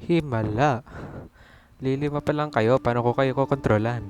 Himala. Lilima pa lang kayo, paano ko kayo kokontrolan?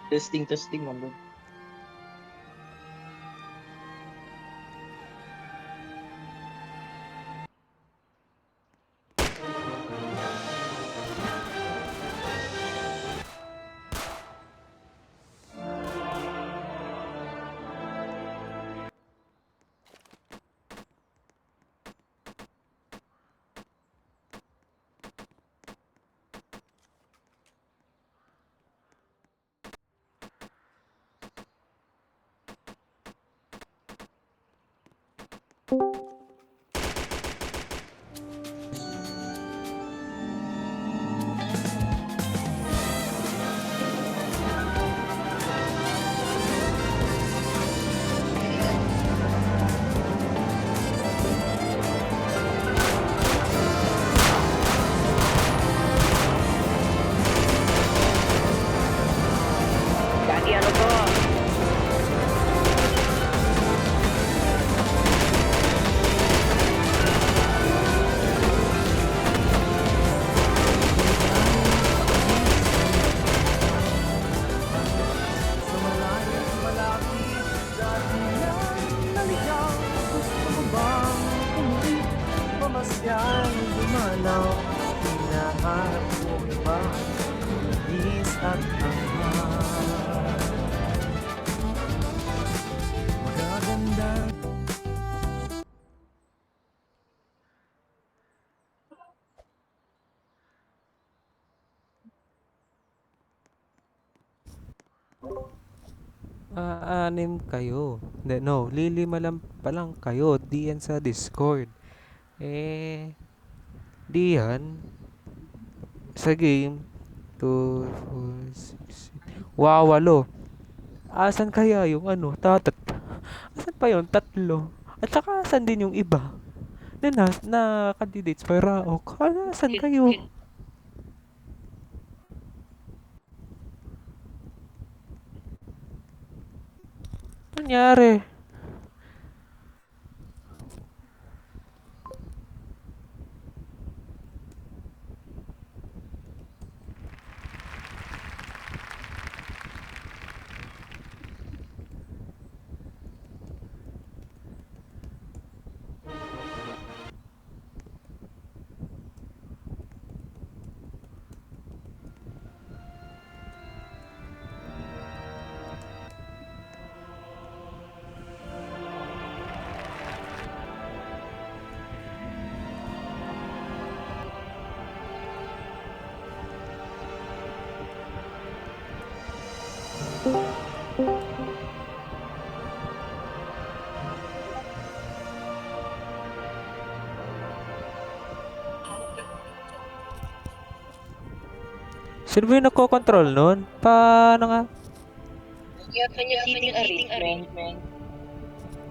Testing, testing, mando. Gagi, ano to? Sa malayong malapit, dati lang naligaw. Gusto mo bang umuwi? Pamasyal, dumalaw. Hinahanap mo ba? Inis at anghang. Magaganda. Anim kayo. Hindi, no, lilima lang pa lang kayo. Di yan sa Discord. Eh, di yan. Sa game, 2, 4, 6, wow, walo. Asan kaya yung ano, Asan pa yung tatlo? At saka asan din yung iba? Na candidates para Raok. Ano, asan kayo? Nangyari? Sino ba yung nagko-control nun? Paano nga? Kaya kanya seating arrangement.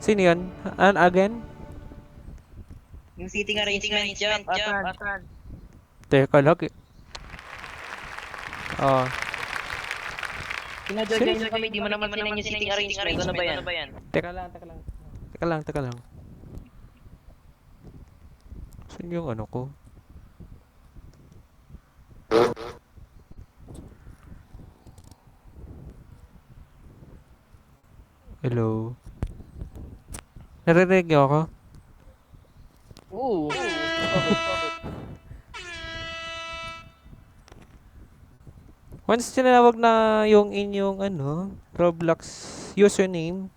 Sino yun? Again? Yung seating arrangement, Jap, asan? Teka lang. Oh. Sinadya nyo kami, di mo naman sinan yung seating arrangement. Ano ba yan? Teka lang. Teka lang. Saan yung ano ko? Hello? Narinig niyo ako? Oo. Once tinawag na yung inyong Roblox username,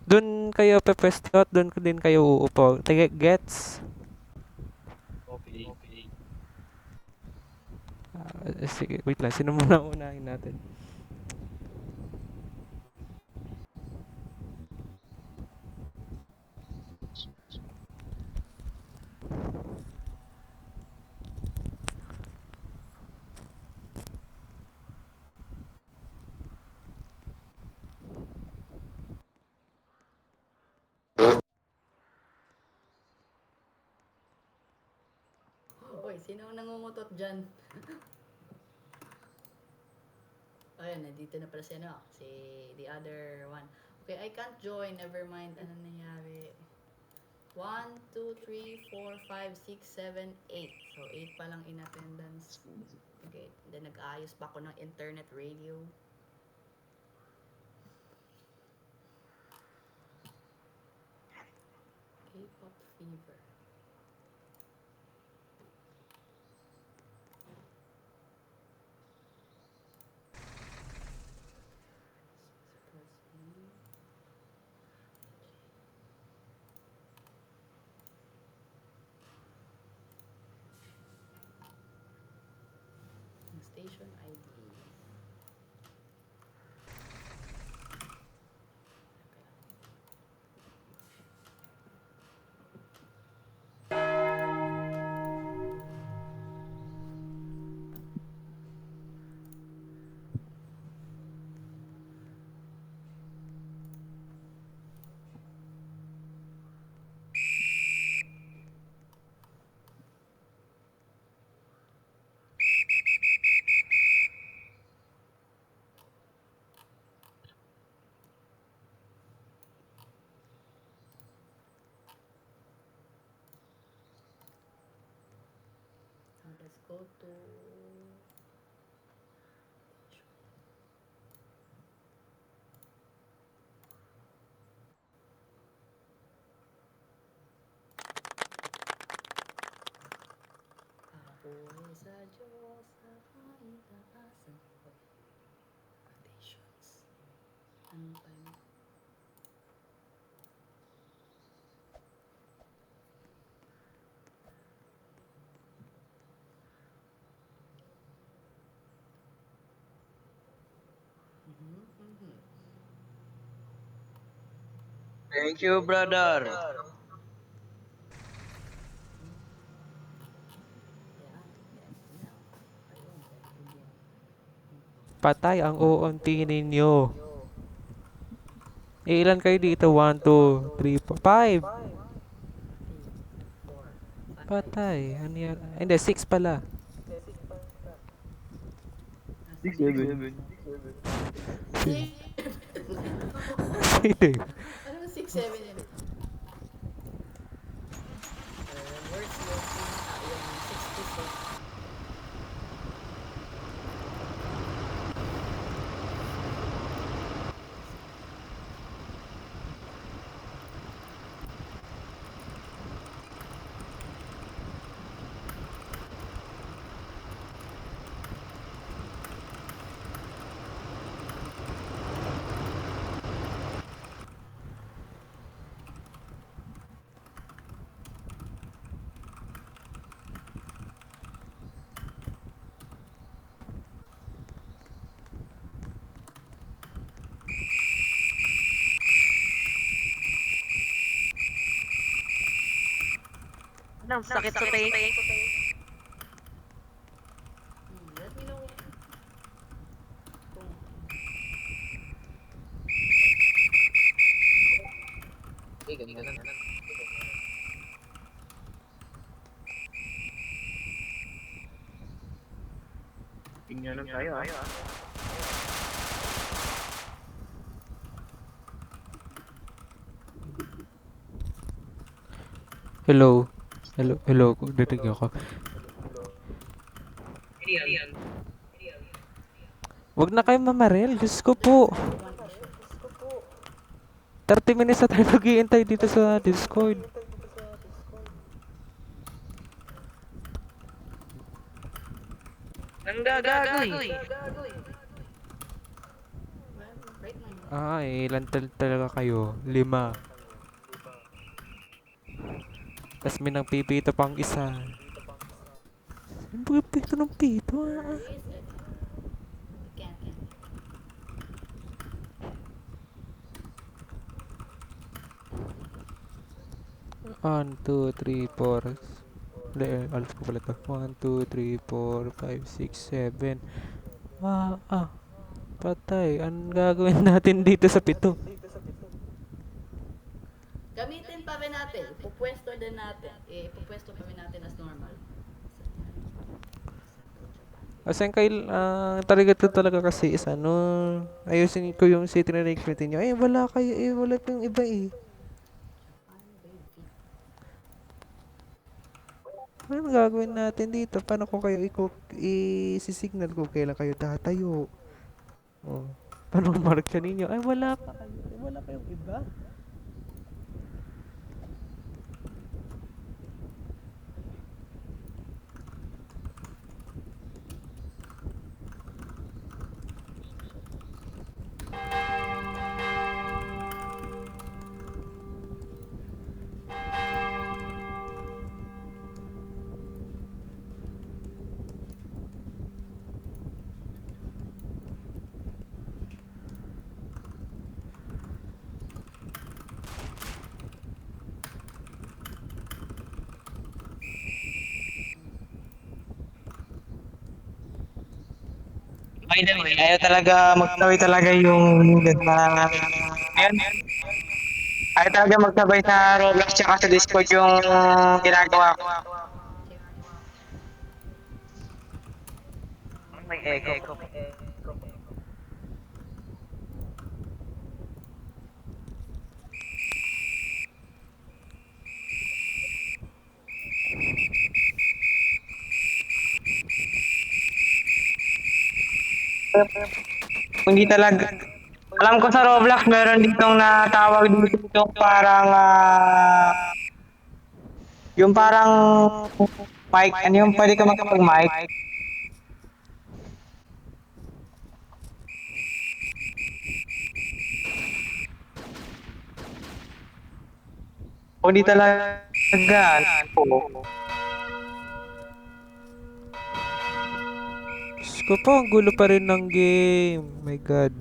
dun kayo pe-press out, dun din kayo uupo. Gets? Okay. Sige, wait lang. Sino muna ang unahin natin? Uy, sino ang nangungutot dyan? Ayun, nandito na pala si the other one. Okay, I can't join. Never mind. Ano nangyari? 1, 2, 3, 4, 5, 6, 7, 8. So, 8 pa lang in attendance. Okay, then nag-aayos pa ako ng internet radio. K-pop fever. Station ID. So let's go to Ako ay sa Diyos sa kaitaasan. Quotations. Ano pa yun? Thank you, brother. Yeah, yeah. Ayun, kaibigan. Patay ang uunti ninyo. Ilan kayo dito? 1, 2, 3, 4, 5. 4, 5. Patay. Ano yan? Hindi, 6 pala. 6-7. Sino? Ano 6, 7 yun? Where's your yung 66? Anong sakit sa tayo? Let me know Inyo lang tayo ah. Hello. Hello. Dinig ako. Wag na kayo mamarel. Diyos ko po. There's only one issue. 30 minutes na tayo nag-iintay dito sa Discord. Nanggagagoy. Well, right now. Ah, ilan talaga kayo? 5. Tapos may nang pipito pang isa. Ang pipito ng pito ah. Where is it? I can't. 1, 2, 3, 4. Hindi, alas ko pala to. 1, 2, 3, 4, 5, 6, 7. Patay. Anong gagawin natin dito sa 7? Gamitin pa rin natin. Pupwesto din natin. Pupwesto pa rin natin as normal. Kasi target ko talaga kasi is ayusin ko yung city na recruitin nyo. Wala kayo wala pa yung iba eh. Ano gagawin natin dito? Paano ko kayo i-signal ko kailan kayo tatayo? Oh. Paano mark ninyo? Wala pa kayo. Wala pa yung iba. By the way, ayaw talaga magtawid talaga yung ganda. Ayan. Ayaw talaga magtabay sa Roblox tsaka sa Discord yung ginagawa ko. May echo. Hindi talaga. Alam ko sa Roblox meron ditong natawag dito yung parang yung parang mic, ano yung pwede ka makapag-mic? O di talaga. Diyos ko po, ang gulo pa rin ng game. My God.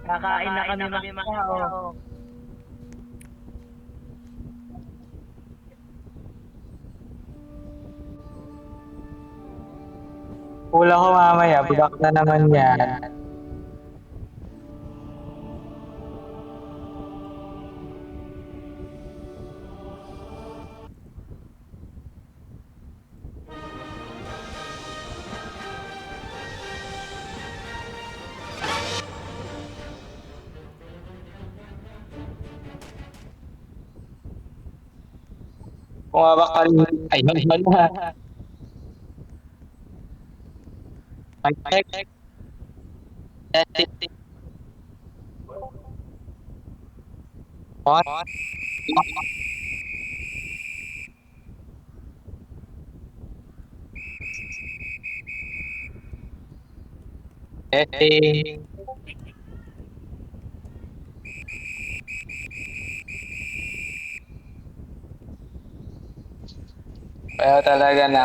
Kakain na kami mga tao. Pula ko mamaya, budak na naman yan. Bumabakal. Ayun, wala. Check. That's it. What? Testing. Kaya talaga na.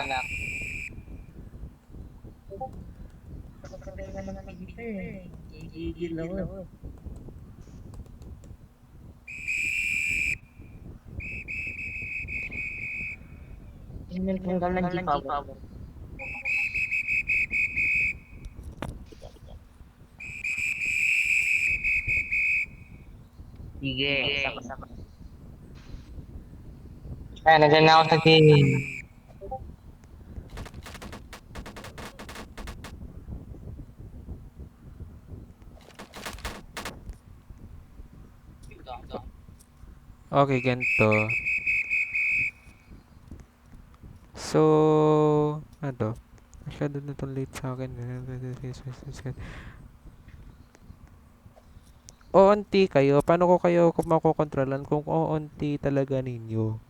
Gigil ako. Tanggal ng jeep ako. Sige. Ayan, nandiyan na ako sa game. Okay, ganito. So, ano? Masyado na itong late sa akin. Oonti kayo. Paano ko kayo makokontrolan kung oonti talaga ninyo?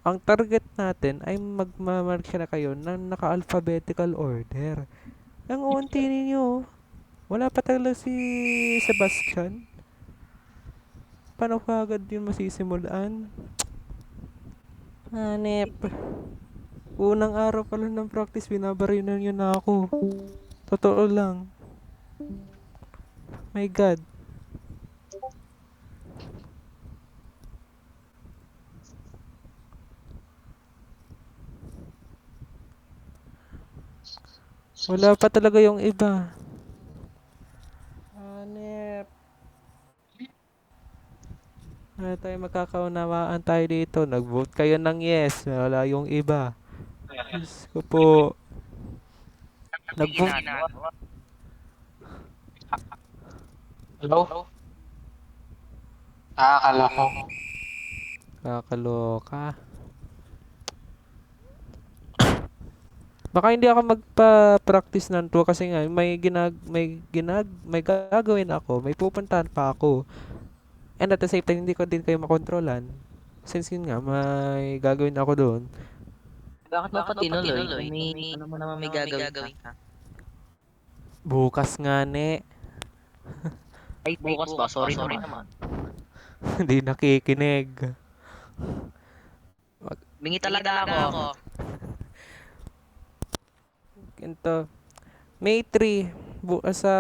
Ang target natin ay magmamarksya na kayo ng naka-alphabetical order. Ang oonti ninyo, wala pa talaga si Sebastian. Paano ka agad yun masisimulan? Hanep. Unang araw pa lang ng practice, binabarinan nyo na ako. Totoo lang. My God. Wala pa talaga yung iba. Hanep. Wala tayo magkakaunawaan tayo dito. Nag-vote kayo ng yes. Wala yung iba. Diyos ko po. Nag-vote. Hello? Nakakaloko. Kakaloka. Baka hindi ako magpa-practice nanto kasi nga may gagawin ako, may pupuntahan pa ako. And at the same time hindi ko din kayo makontrolan. Since yun nga may gagawin ako doon. Bakit mo pa tinuloy kung may ano mo naman may gagawin ka? Bukas nga ne. Ay, bukas ba? Sorry naman. Hindi nakikinig. Bingi talaga ako. Ganito. May 3. Bukas sa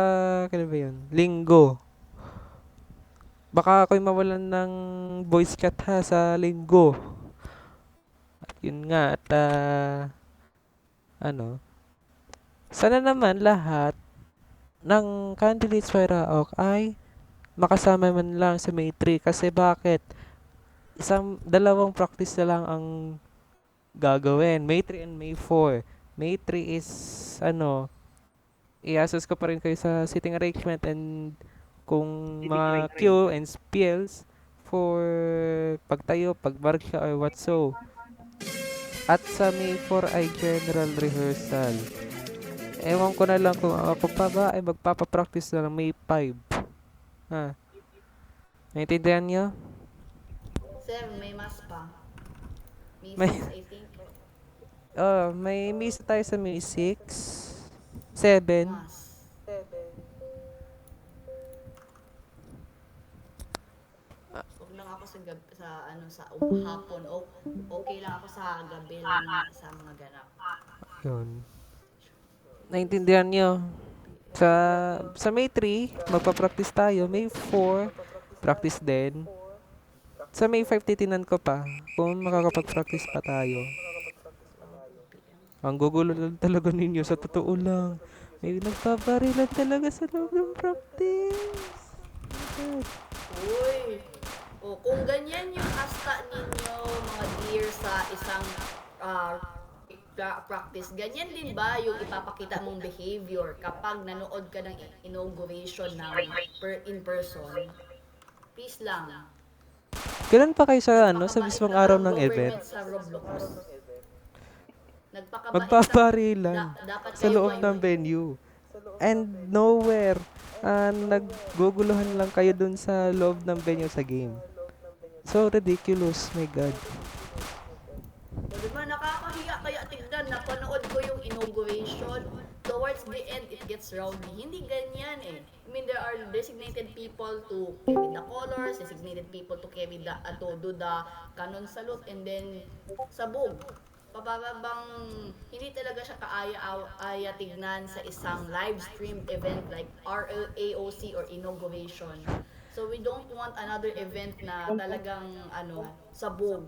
kailan ba yun? Linggo. Baka ako'y mawalan ng voice chat ha sa linggo. At yun nga at ano. Sana naman lahat ng candidates para AOK ay makasama man lang sa May 3 kasi bakit? Dalawang practice na lang ang gagawin. May 3 and May 4. May 3 is i-assess ko pa rin kayo sa sitting arrangement and kung mga cue and spills for pagtayo, pagbarksya or what so. At sa May 4 ay general rehearsal. Ewan ko na lang kung ako pa ba ay magpapapractice na ng May 5. Ha? Naintindihan nyo? Sir, may mas pa. May May- 6, I think. May miss tayo sa May 6. 7. Mas. Huwag lang ako sa hapon. Okay lang ako sa gabi lang sa mga ganap. Yun. Naintindihan nyo? Sa May 3, magpa-practice tayo. May 4, practice din. Sa May 5, titinan ko pa kung makakapag-practice pa tayo. Ang gugulo lang talaga ninyo, sa totoo lang. May nagpaparilan talaga sa loob ng practice. Uy! O, kung ganyan yung asta ninyo, mga dear, sa isang practice, ganyan din ba yung ipapakita mong behavior kapag nanood ka ng inauguration ng in person? Please lang. Kailan pa kayo sa sa Nagpakabait mismong na araw ang ng event? government sa Roblox. Nagpakabait Magpaparilan dapat sa kayo loob ng ay- venue. And nowhere. Nagguguluhan lang kayo dun sa loob ng venue sa game. So ridiculous, my God. Diba, nakakahiya kaya tignan, napanood ko yung inauguration. Towards the end, it gets rowdy. Hindi ganyan eh. I mean, there are designated people to carry the colors, designated people to carry to do the canon salute, and then sabog. Papabang hindi talaga siya kaaya-aya tignan sa isang live streamed event like RLAOC or inauguration. So we don't want another event na talagang sabog.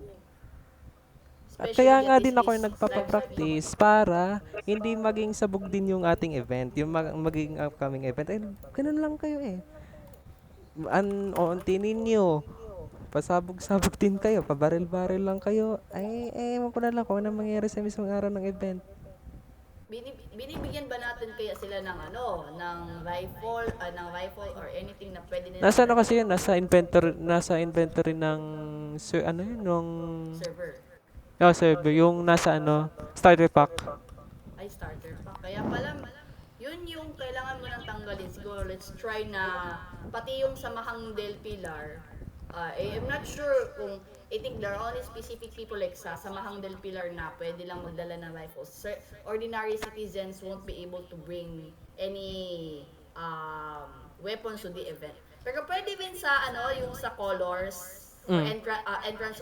At kaya nga Especially din that ako this yung is nagpapapractice para hindi maging sabog din yung ating event, yung maging upcoming event. Eh, ganun lang kayo eh. Onti ninyo. Pasabog-sabog din kayo, pabaril-baril lang kayo. Ay, ewan ko na lang kung ano mangyayari sa mismong araw ng event. Binibigyan ba natin kaya sila ng ng rifle or anything na pwede nila Nasa ano kasi yun, nasa inventory ng, sir, ano yun, nung, server? server, yung nasa ano, starter pack. Ay, starter pack. Kaya pala, yun yung kailangan mo nang tanggalin. Siguro, let's try na, pati yung samahang Del Pilar, I'm not sure kung, I think there are only specific people like sa Samahang Del Pilar na pwede lang magdala ng rifles. Ordinary citizens won't be able to bring any weapons to the event. Pero pwede din sa yung sa colors, or entrance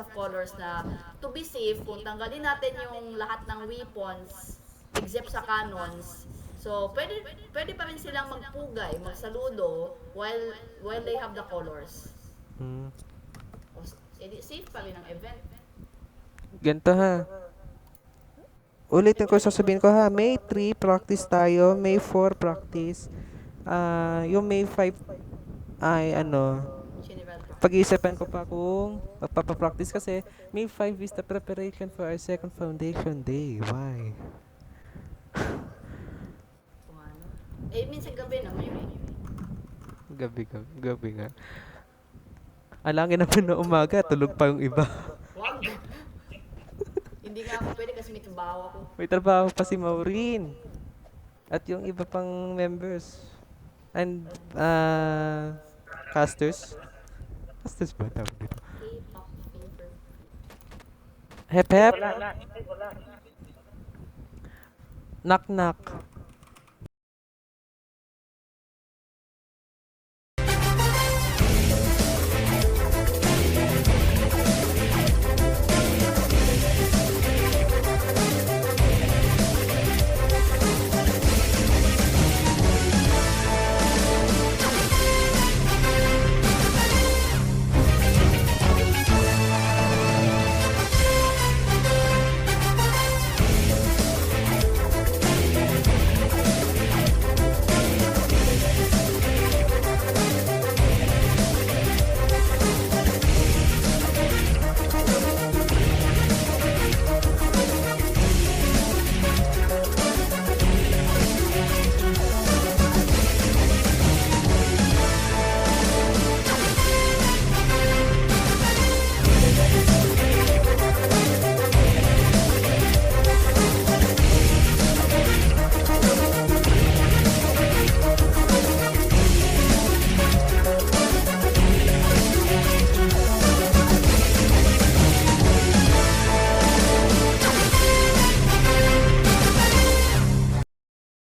of colors na to be safe kung tanggalin natin yung lahat ng weapons except sa cannons. So pwede pa rin silang magpugay, magsaludo while they have the colors. Hmm. Safe pa rin ang event. Ganito ha. Ulitin ko, sasabihin ko ha. May 3 practice tayo. May 4 practice. Yung May 5 ay General practice. pag-iisipan ko pa kung magpapapractice kasi May 5 is the preparation for our second foundation day. Why? Kung ano. Minsan gabi naman yun. Gabi nga. Alangin naman na umaga, tulog pa yung iba. Wag. Hindi nga ako pwede kasi may trabaho ako. May trabaho pa si Maureen. At yung iba pang members. And, casters. Casters ba tawag dito? K-pop fever. Hep hep. Knock knock.